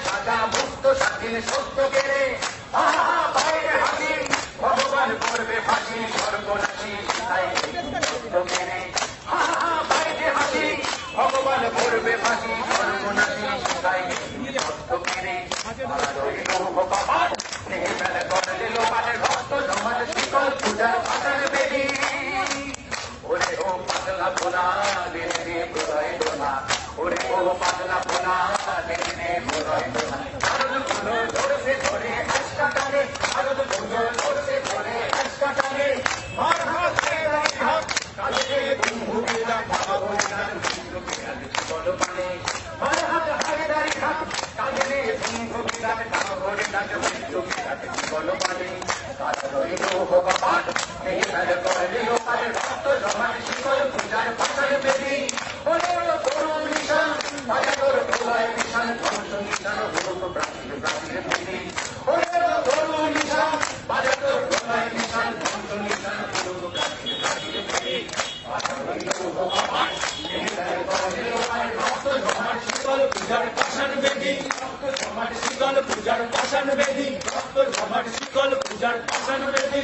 সাজা মুক্ত স্বাধীন সত্য কেড়ে আহা বাইরে হাসি ভগবান করবে ফাঁসি স্বর্গনাশী তাই সত্য কেড়ে আহা বাইরে হাসি ভগবান করবে ফাঁসি স্বর্গনাশী তাই সত্য কেড়ে কপাট স্নেহে মেলে করলে লোপানের রক্ত জমাট শিকল পূজার পাতার বেদি ওরে ও পাতলা পোনা দেনে রে প্রদয় দোনা ওরে ও পাতলা পোনা দেনে রে প্রদয় দোনা আরো গুলো ধরছে ধরে হাসকা টানে আরো গুলো ধরছে ধরে হাসকা টানে মার হাত হাত কালে তুমি হুবিলা ভাবো না বল পানে মার হাত হায়দারি হাত কালে তুমি হুবিলা ভাবো না বল পানে কালা রইল হোগা পাট এই মেলে করলে লোকালে রক্ত জমাট শিকল পূজার পাতার বেদি ওরে করুণ নিশান বাজার প্রলয় নিশান ধ্বংস নিশান হলো প্রাচীর প্রাচীর বেদি ওরে করুণ নিশান বাজার প্রলয় নিশান ধ্বংস নিশান হলো প্রাচীর প্রাচীর বেদি কালা রইল হোগা পাট এই মেলে করলে লোকালে রক্ত জমাট শিকল পূজার পাশান বেদি রক্ত জমাট শিকল পূজার পাশান বেদি রক্ত জমাট শিকল পূজার পাশান বেদি